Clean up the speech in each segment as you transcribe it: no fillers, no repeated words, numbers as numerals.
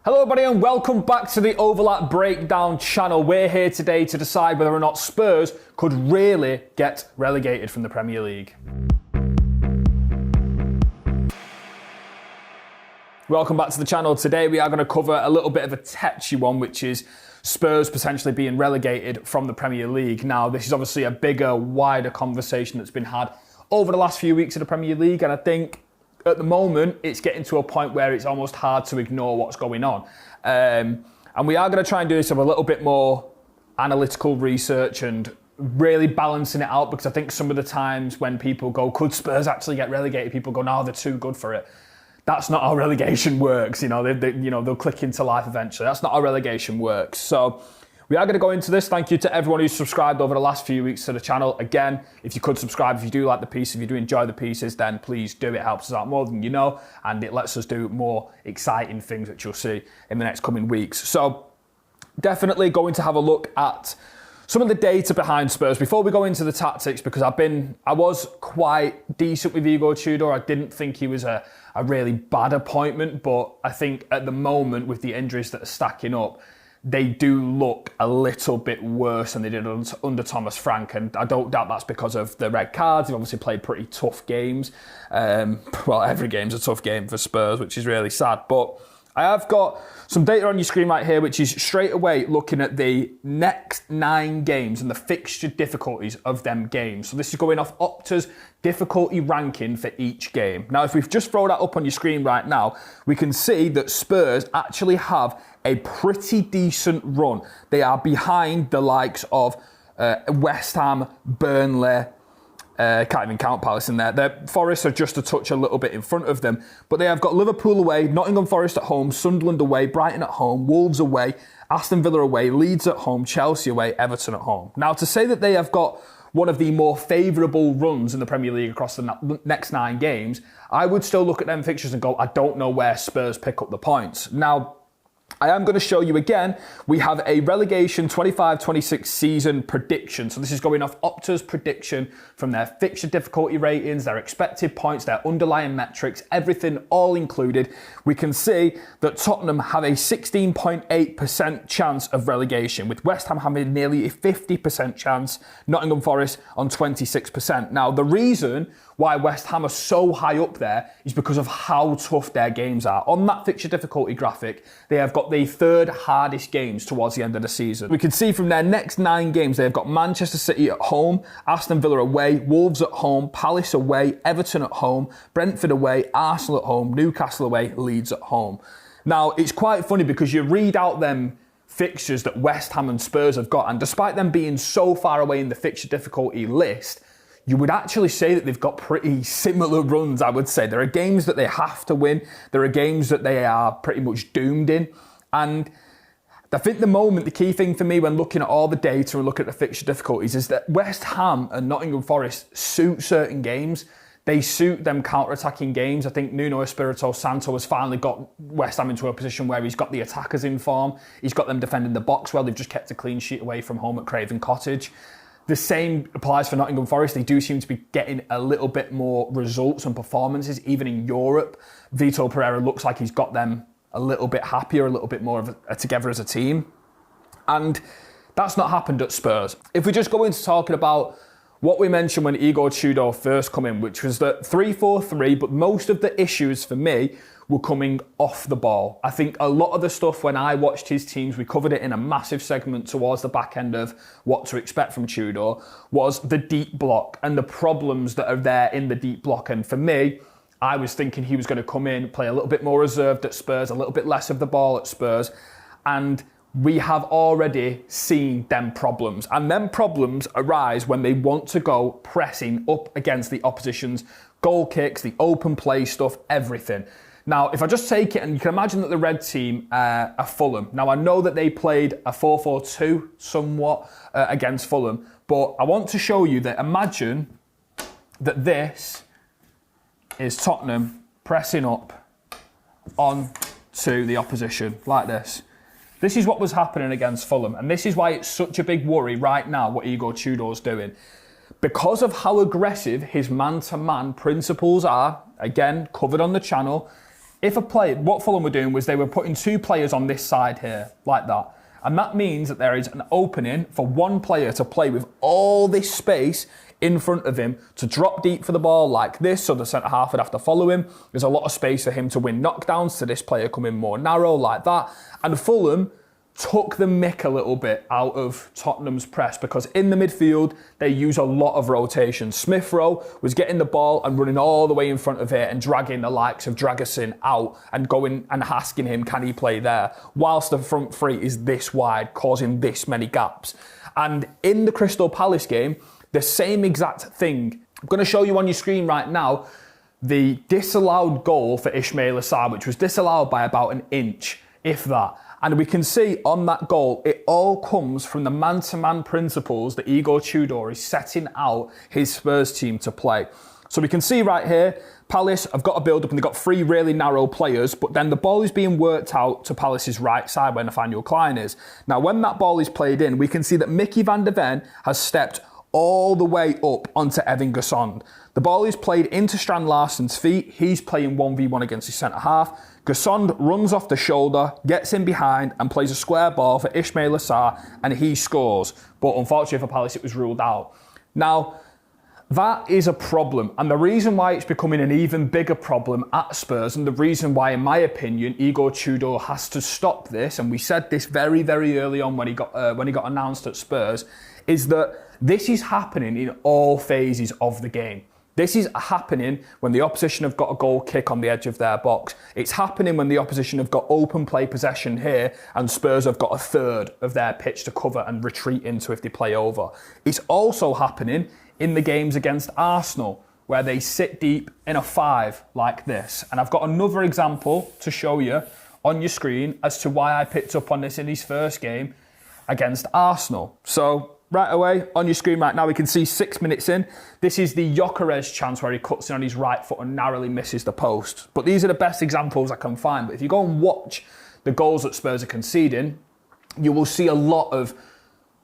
Hello everybody and welcome back to the Overlap Breakdown channel. We're here today to decide whether or not Spurs could really get relegated from the Premier League. Welcome back to the channel. Today we are going to cover a little bit of a touchy one, which is Spurs potentially being relegated from the Premier League. Now, this is obviously a bigger, wider conversation that's been had over the last few weeks of the Premier League, and I think at the moment, it's getting to a point where it's almost hard to ignore what's going on. And we are going to try and do some a little bit more analytical research and really balancing it out, because I think some of the times when people go, could Spurs actually get relegated? People go, no, they're too good for it. That's not how relegation works. They'll click into life eventually. That's not how relegation works. So we are going to go into this. Thank you to everyone who's subscribed over the last few weeks to the channel. Again, if you could subscribe, if you do like the piece, if you do enjoy the pieces, then please do. It helps us out more than you know, and it lets us do more exciting things that you'll see in the next coming weeks. So definitely going to have a look at some of the data behind Spurs before we go into the tactics, because I was quite decent with Igor Tudor. I didn't think he was a really bad appointment, but I think at the moment with the injuries that are stacking up, they do look a little bit worse than they did under Thomas Frank, and I don't doubt that's because of the red cards. They've obviously played pretty tough games. Well, every game's a tough game for Spurs, which is really sad. But I have got some data on your screen right here, which is straight away looking at the next 9 games and the fixture difficulties of them games. So this is going off Opta's difficulty ranking for each game. Now, if we just throw that up on your screen right now, we can see that Spurs actually have a pretty decent run. They are behind the likes of West Ham, Burnley, can't even count Palace in there. Their Forest are just a touch a little bit in front of them. But they have got Liverpool away, Nottingham Forest at home, Sunderland away, Brighton at home, Wolves away, Aston Villa away, Leeds at home, Chelsea away, Everton at home. Now, to say that they have got one of the more favourable runs in the Premier League across the next 9 games, I would still look at them fixtures and go, I don't know where Spurs pick up the points. Now, I am going to show you again, we have a relegation 25-26 season prediction. So this is going off Opta's prediction from their fixture difficulty ratings, their expected points, their underlying metrics, everything all included. We can see that Tottenham have a 16.8% chance of relegation, with West Ham having nearly a 50% chance, Nottingham Forest on 26%. Now, the reason why West Ham are so high up there is because of how tough their games are. On that fixture difficulty graphic, they have got the 3rd hardest games towards the end of the season. We can see from their next 9 games, they've got Manchester City at home, Aston Villa away, Wolves at home, Palace away, Everton at home, Brentford away, Arsenal at home, Newcastle away, Leeds at home. Now, it's quite funny because you read out them fixtures that West Ham and Spurs have got, and despite them being so far away in the fixture difficulty list, you would actually say that they've got pretty similar runs, I would say. There are games that they have to win. There are games that they are pretty much doomed in. And I think the key thing for me when looking at all the data and looking at the fixture difficulties is that West Ham and Nottingham Forest suit certain games. They suit them counter-attacking games. I think Nuno Espirito Santo has finally got West Ham into a position where he's got the attackers in form. He's got them defending the box well. They've just kept a clean sheet away from home at Craven Cottage. The same applies for Nottingham Forest. They do seem to be getting a little bit more results and performances, even in Europe. Vitor Pereira looks like he's got them a little bit happier, a little bit more together as a team. And that's not happened at Spurs. If we just go into talking about what we mentioned when Igor Tudor first came in, which was that 3-4-3, but most of the issues for me were coming off the ball. I think a lot of the stuff when I watched his teams, we covered it in a massive segment towards the back end of what to expect from Tudor, was the deep block and the problems that are there in the deep block. And for me, I was thinking he was going to come in, play a little bit more reserved at Spurs, a little bit less of the ball at Spurs, and we have already seen them problems. And them problems arise when they want to go pressing up against the opposition's goal kicks, the open play stuff, everything. Now, if I just take it, and you can imagine that the red team are Fulham. Now, I know that they played a 4-4-2 somewhat against Fulham, but I want to show you that imagine that this is Tottenham pressing up onto the opposition like this. This is what was happening against Fulham, and this is why it's such a big worry right now what Igor Tudor's doing. Because of how aggressive his man-to-man principles are, again, covered on the channel, what Fulham were doing was they were putting 2 players on this side here, like that. And that means that there is an opening for one player to play with all this space in front of him to drop deep for the ball like this, so the centre-half would have to follow him. There's a lot of space for him to win knockdowns, so this player coming more narrow like that. And Fulham took the mick a little bit out of Tottenham's press because in the midfield, they use a lot of rotation. Smith Rowe was getting the ball and running all the way in front of it and dragging the likes of Dragusin out and going and asking him, can he play there? Whilst the front three is this wide, causing this many gaps. And in the Crystal Palace game, the same exact thing. I'm going to show you on your screen right now the disallowed goal for Ismail Assar, which was disallowed by about an inch, if that. And we can see on that goal, it all comes from the man-to-man principles that Igor Tudor is setting out his Spurs team to play. So we can see right here, Palace have got a build-up and they've got 3 really narrow players, but then the ball is being worked out to Palace's right side where Nathaniel Klein is. Now, when that ball is played in, we can see that Mickey van der Ven has stepped all the way up onto Evan Gassond. The ball is played into Strand Larsen's feet. He's playing 1v1 against his centre-half. Gassond runs off the shoulder, gets in behind and plays a square ball for Ismail Assar and he scores. But unfortunately for Palace, it was ruled out. Now, that is a problem. And the reason why it's becoming an even bigger problem at Spurs and the reason why, in my opinion, Igor Tudor has to stop this, and we said this very, very early on when he got announced at Spurs, is that this is happening in all phases of the game. This is happening when the opposition have got a goal kick on the edge of their box. It's happening when the opposition have got open play possession here and Spurs have got a third of their pitch to cover and retreat into if they play over. It's also happening in the games against Arsenal where they sit deep in a 5 like this. And I've got another example to show you on your screen as to why I picked up on this in his first game against Arsenal. So right away, on your screen right now, we can see 6 minutes in. This is the Gyökeres chance where he cuts in on his right foot and narrowly misses the post. But these are the best examples I can find. But if you go and watch the goals that Spurs are conceding, you will see a lot of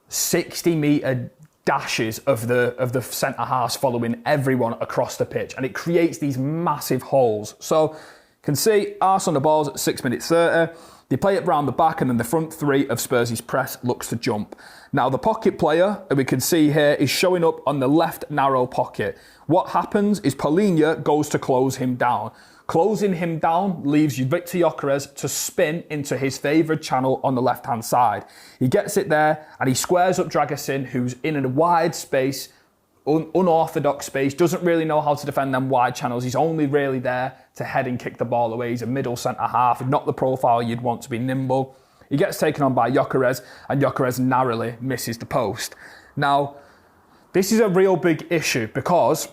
60-metre dashes of the centre-halves following everyone across the pitch. And it creates these massive holes. So you can see Arsenal on the balls at 6 minutes 30. They play it round the back and then the front 3 of Spurs' press looks to jump. Now the pocket player that we can see here is showing up on the left narrow pocket. What happens is Paulinho goes to close him down. Closing him down leaves Victor Gyökeres to spin into his favoured channel on the left-hand side. He gets it there and he squares up Dragusin, who's in a wide space, unorthodox space, doesn't really know how to defend them wide channels. He's only really there to head and kick the ball away. He's a middle centre-half, not the profile you'd want to be nimble. He gets taken on by Gyökeres and Gyökeres narrowly misses the post. Now, this is a real big issue because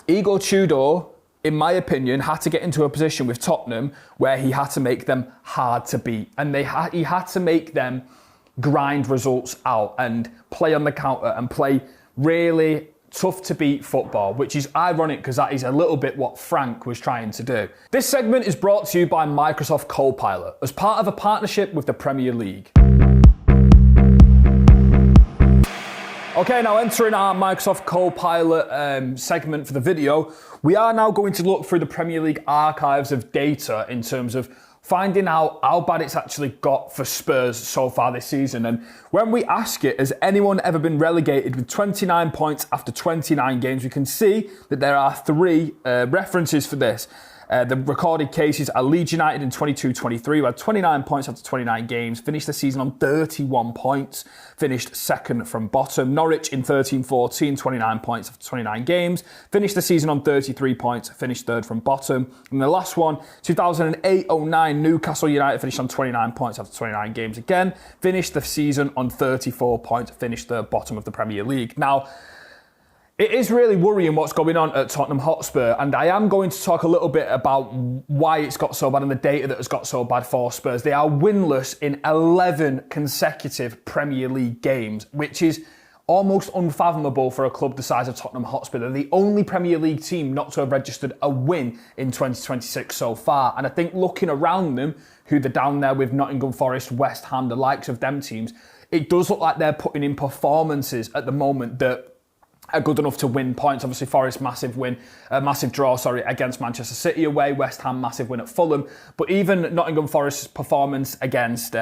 Igor Tudor, in my opinion, had to get into a position with Tottenham where he had to make them hard to beat. And he had to make them grind results out and play on the counter and play really tough to beat football, which is ironic because that is a little bit what Frank was trying to do. This segment is brought to you by Microsoft Copilot as part of a partnership with the Premier League. Okay, now entering our Microsoft Copilot segment for the video, we are now going to look through the Premier League archives of data in terms of finding out how bad it's actually got for Spurs so far this season. And when we ask it, has anyone ever been relegated with 29 points after 29 games, we can see that there are 3 references for this. The recorded cases are Leeds United in 22-23, who had 29 points after 29 games, finished the season on 31 points, finished second from bottom. Norwich in 13-14, 29 points after 29 games, finished the season on 33 points, finished third from bottom. And the last one, 2008-09, Newcastle United finished on 29 points after 29 games again, finished the season on 34 points, finished the bottom of the Premier League. Now, it is really worrying what's going on at Tottenham Hotspur, and I am going to talk a little bit about why it's got so bad and the data that has got so bad for Spurs. They are winless in 11 consecutive Premier League games, which is almost unfathomable for a club the size of Tottenham Hotspur. They're the only Premier League team not to have registered a win in 2026 so far, and I think looking around them, who they're down there with Nottingham Forest, West Ham, the likes of them teams, it does look like they're putting in performances at the moment that are good enough to win points. Obviously, Forest massive draw against Manchester City away. West Ham massive win at Fulham. But even Nottingham Forest's performance against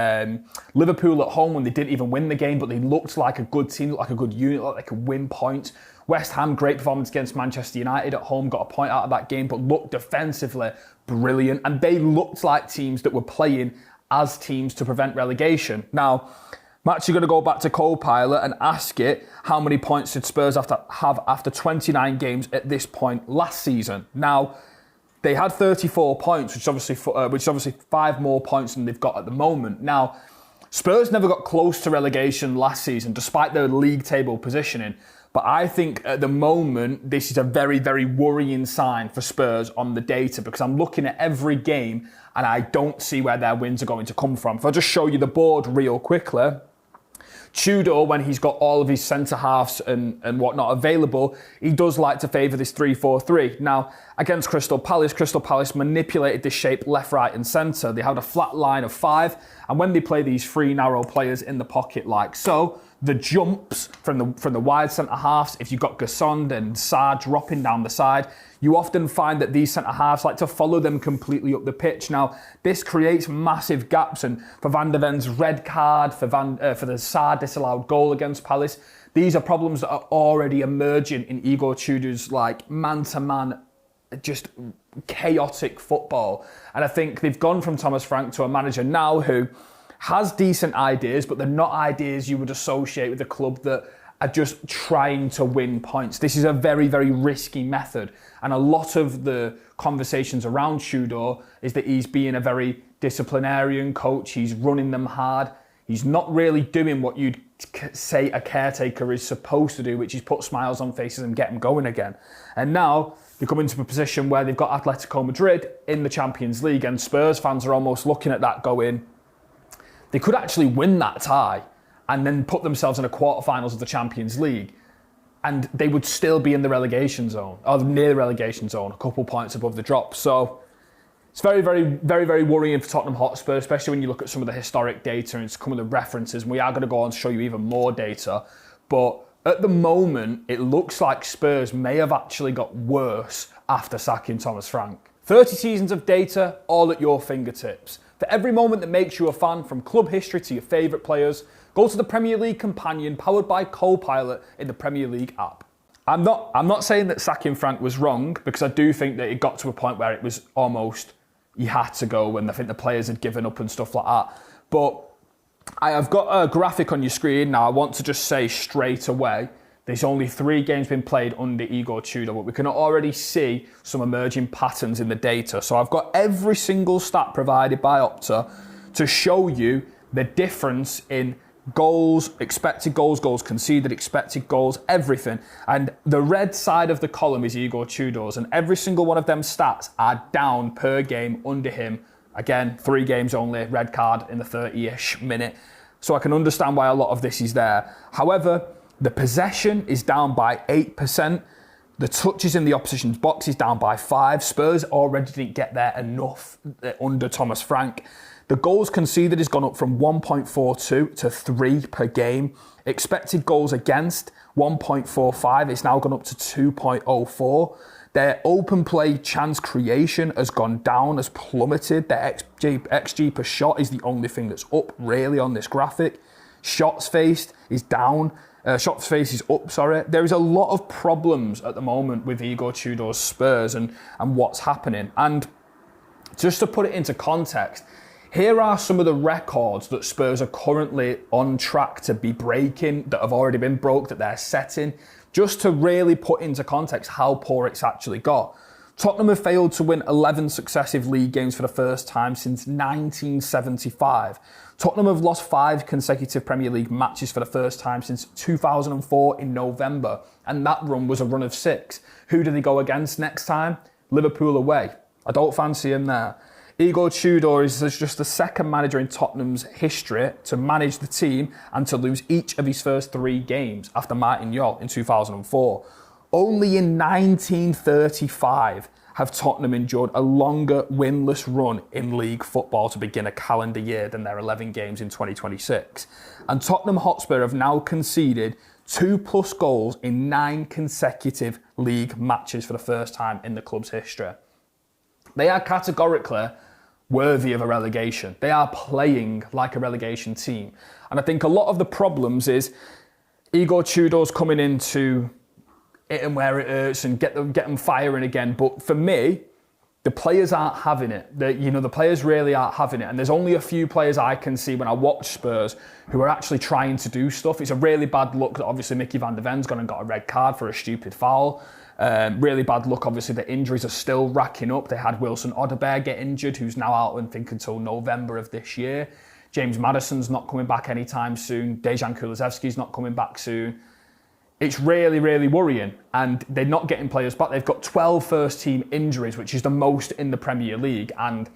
Liverpool at home, when they didn't even win the game, but they looked like a good team, looked like a good unit, looked like they could win points. West Ham, great performance against Manchester United at home, got a point out of that game, but looked defensively brilliant. And they looked like teams that were playing as teams to prevent relegation. Now, I'm actually going to go back to Copilot and ask it, how many points did Spurs have after 29 games at this point last season? Now, they had 34 points, which is obviously 5 more points than they've got at the moment. Now, Spurs never got close to relegation last season, despite their league table positioning. But I think at the moment, this is a very, very worrying sign for Spurs on the data, because I'm looking at every game and I don't see where their wins are going to come from. If I just show you the board real quickly, Tudor, when he's got all of his centre-halves and whatnot available, he does like to favour this 3-4-3. Now, against Crystal Palace manipulated this shape left, right and centre. They had a flat line of 5, and when they play these 3 narrow players in the pocket like so, the jumps from the wide centre-halves, if you've got Gassond and Sarr dropping down the side, you often find that these centre-halves like to follow them completely up the pitch. Now, this creates massive gaps, and for Van de Ven's red card, for the Sarr disallowed goal against Palace, these are problems that are already emerging in Igor Tudor's man-to-man, just chaotic football. And I think they've gone from Thomas Frank to a manager now who has decent ideas, but they're not ideas you would associate with a club that are just trying to win points. This is a very, very risky method. And a lot of the conversations around Tudor is that he's being a very disciplinarian coach. He's running them hard. He's not really doing what you'd say a caretaker is supposed to do, which is put smiles on faces and get them going again. And now they come into a position where they've got Atletico Madrid in the Champions League, and Spurs fans are almost looking at that going, they could actually win that tie and then put themselves in the quarterfinals of the Champions League, and they would still be in the relegation zone, or near the relegation zone, a couple points above the drop. So it's very, very, very, very worrying for Tottenham Hotspur, especially when you look at some of the historic data and some of the references. And we are going to go on to show you even more data. But at the moment, it looks like Spurs may have actually got worse after sacking Thomas Frank. 30 seasons of data, all at your fingertips. For every moment that makes you a fan, from club history to your favourite players, go to the Premier League Companion, powered by Copilot in the Premier League app. I'm not saying that sacking Frank was wrong, because I do think that it got to a point where it was almost, he had to go, and I think the players had given up and stuff like that. But I have got a graphic on your screen now. I want to just say straight away, there's only 3 games been played under Igor Tudor, but we can already see some emerging patterns in the data. So I've got every single stat provided by Opta to show you the difference in goals, expected goals, goals conceded, expected goals, everything. And the red side of the column is Igor Tudor's, and every single one of them stats are down per game under him. Again, 3 games only, red card in the 30-ish minute. So I can understand why a lot of this is there. However, the possession is down by 8%. The touches in the opposition's box is down by 5. Spurs already didn't get there enough under Thomas Frank. The goals conceded has gone up from 1.42 to 3 per game. Expected goals against, 1.45. It's now gone up to 2.04. Their open play chance creation has gone down, has plummeted. Their XG per shot is the only thing that's up really on this graphic. Shots faced is down. Shots faced is up, sorry. There is a lot of problems at the moment with Igor Tudor's Spurs and what's happening. And just to put it into context, here are some of the records that Spurs are currently on track to be breaking, that have already been broke, that they're setting, just to really put into context how poor it's actually got. Tottenham have failed to win 11 successive league games for the first time since 1975. Tottenham have lost 5 consecutive Premier League matches for the first time since 2004 in November, and that run was a run of 6. Who do they go against next time? Liverpool away. I don't fancy him there. Igor Tudor is just the second manager in Tottenham's history to manage the team and to lose each of his first 3 games after Martin Jol in 2004. Only in 1935 have Tottenham endured a longer winless run in league football to begin a calendar year than their 11 games in 2026. And Tottenham Hotspur have now conceded 2+ goals in 9 consecutive league matches for the first time in the club's history. They are categorically worthy of a relegation. They are playing like a relegation team. And I think a lot of the problems is Igor Tudor's coming into it and where it hurts and get them firing again. But for me, the players aren't having it. The players really aren't having it. And there's only a few players I can see when I watch Spurs who are actually trying to do stuff. It's a really bad look that obviously Mickey van der Ven's gone and got a red card for a stupid foul. Really bad look, obviously, the injuries are still racking up. They had Wilson Odobert get injured, who's now out, I think, until November of this year. James Maddison's not coming back anytime soon. Dejan Kulusevski's not coming back soon. It's really, really worrying. And they're not getting players back. They've got 12 first-team injuries, which is the most in the Premier League. And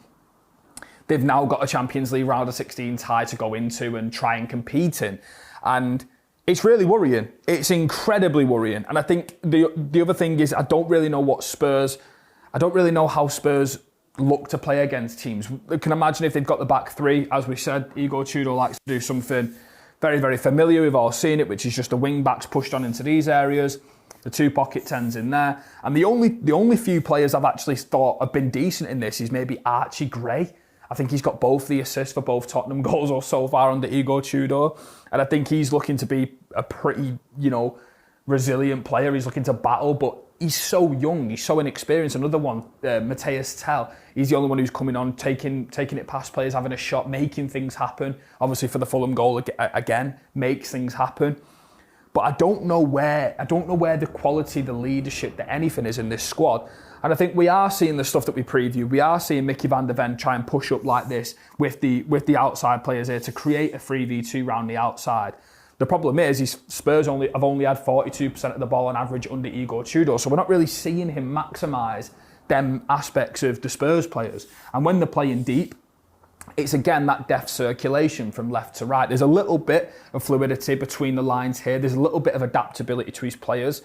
they've now got a Champions League round of 16 tie to go into and try and compete in. And it's really worrying. It's incredibly worrying. And I think the other thing is I don't really know how Spurs look to play against teams. You can imagine if they've got the back three, as we said, Igor Tudor likes to do something very, very familiar. We've all seen it, which is just the wing backs pushed on into these areas, the 2 pocket 10s in there. And the only few players I've actually thought have been decent in this is maybe Archie Gray. I think he's got both the assists for both Tottenham goals or so far under Igor Tudor. And I think he's looking to be a pretty, resilient player. He's looking to battle, but he's so young. He's so inexperienced. Another one, Matthias Tell. He's the only one who's coming on, taking it past players, having a shot, making things happen. Obviously for the Fulham goal, again, makes things happen. But I don't know where the quality, the leadership, the anything is in this squad. And I think we are seeing the stuff that we previewed. We are seeing Mickey van der Ven try and push up like this with the outside players here to create a 3v2 round the outside. The problem is Spurs have only had 42% of the ball on average under Igor Tudor, so we're not really seeing him maximise them aspects of the Spurs players. And when they're playing deep, it's again that deft circulation from left to right. There's a little bit of fluidity between the lines here. There's a little bit of adaptability to his players.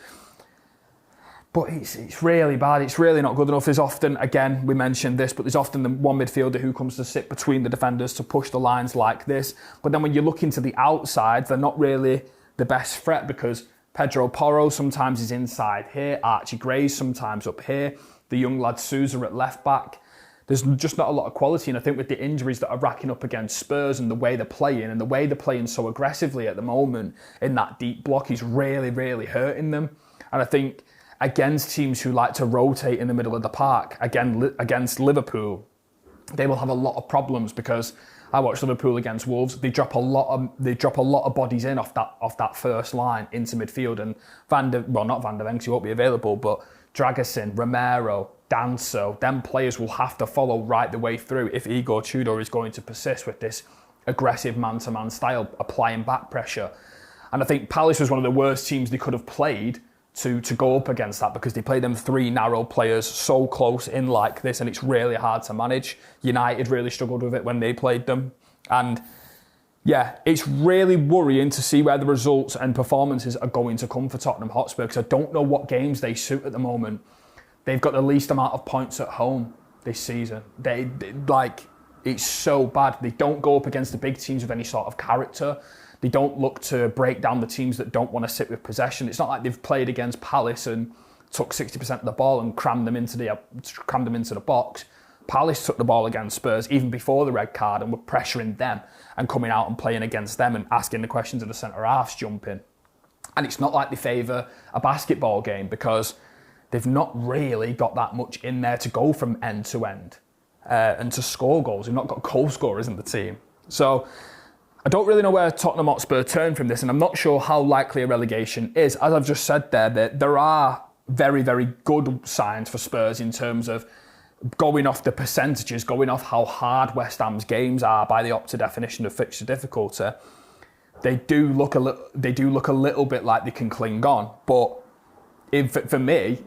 But it's really bad. It's really not good enough. There's often, again, we mentioned this, but there's often the one midfielder who comes to sit between the defenders to push the lines like this. But then when you look into the outside, they're not really the best threat because Pedro Porro sometimes is inside here. Archie Gray's sometimes up here. The young lad Sousa at left back. There's just not a lot of quality. And I think with the injuries that are racking up against Spurs and the way they're playing so aggressively at the moment in that deep block is really, really hurting them. And I think against teams who like to rotate in the middle of the park, against Liverpool, they will have a lot of problems because I watched Liverpool against Wolves. They drop a lot of bodies in off that first line into midfield, and not Van der Ven, 'cause he won't be available, but Dragusin, Romero, Danso, them players will have to follow right the way through if Igor Tudor is going to persist with this aggressive man-to-man style, applying back pressure. And I think Palace was one of the worst teams they could have played to go up against that because they play them 3 narrow players so close in like this, and it's really hard to manage. United really struggled with it when they played them. And yeah, it's really worrying to see where the results and performances are going to come for Tottenham Hotspur because I don't know what games they suit at the moment. They've got the least amount of points at home this season. It's so bad. They don't go up against the big teams with any sort of character. They don't look to break down the teams that don't want to sit with possession. It's not like they've played against Palace and took 60% of the ball and crammed them into the box. Palace took the ball against Spurs even before the red card and were pressuring them and coming out and playing against them and asking the questions of the centre-halves jumping. And it's not like they favour a basketball game because they've not really got that much in there to go from end to end and to score goals. They've not got goal scorers in the team. So I don't really know where Tottenham Hotspur turn from this, and I'm not sure how likely a relegation is. As I've just said there are very, very good signs for Spurs in terms of going off the percentages, going off how hard West Ham's games are by the Opta definition of fixture difficulty. They do look a little bit like they can cling on, but for me,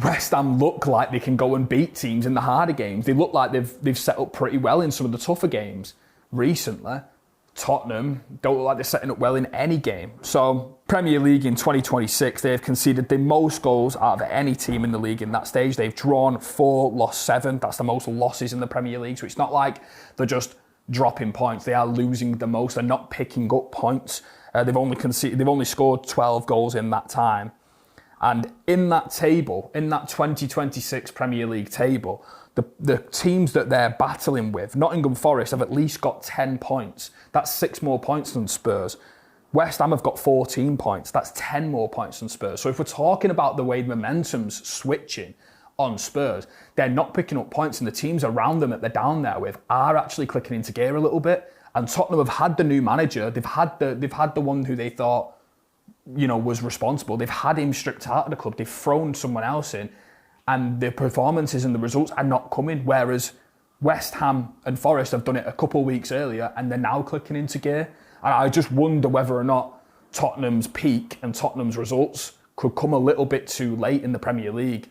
West Ham look like they can go and beat teams in the harder games. They look like they've set up pretty well in some of the tougher games recently. Tottenham don't look like they're setting up well in any game. So Premier League in 2026, they have conceded the most goals out of any team in the league in that stage. They've drawn 4, lost 7. That's the most losses in the Premier League. So it's not like they're just dropping points. They are losing the most. They're not picking up points. They've only scored 12 goals in that time. And in that table, in that 2026 Premier League table, the teams that they're battling with, Nottingham Forest have at least got 10 points. That's 6 more points than Spurs. West Ham have got 14 points. That's 10 more points than Spurs. So if we're talking about the way momentum's switching on Spurs, they're not picking up points, and the teams around them that they're down there with are actually clicking into gear a little bit. And Tottenham have had the new manager. They've had the one who they thought, was responsible. They've had him stripped out of the club. They've thrown someone else in, and the performances and the results are not coming. Whereas West Ham and Forest have done it a couple of weeks earlier, and they're now clicking into gear. And I just wonder whether or not Tottenham's peak and Tottenham's results could come a little bit too late in the Premier League.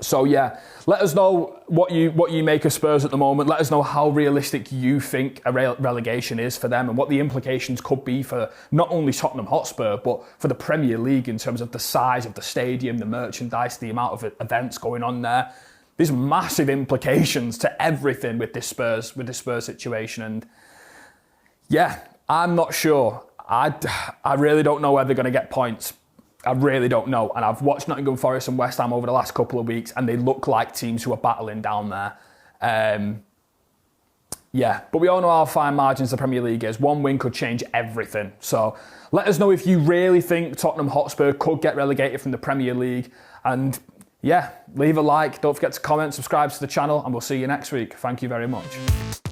So yeah, let us know what you make of Spurs at the moment. Let us know how realistic you think a relegation is for them, and what the implications could be for not only Tottenham Hotspur, but for the Premier League in terms of the size of the stadium, the merchandise, the amount of events going on there. There's massive implications to everything with this Spurs situation, and yeah, I'm not sure. I really don't know where they're going to get points. I really don't know. And I've watched Nottingham Forest and West Ham over the last couple of weeks, and they look like teams who are battling down there. Yeah, but we all know how fine margins the Premier League is. One win could change everything. So let us know if you really think Tottenham Hotspur could get relegated from the Premier League. And yeah, leave a like. Don't forget to comment, subscribe to the channel, and we'll see you next week. Thank you very much.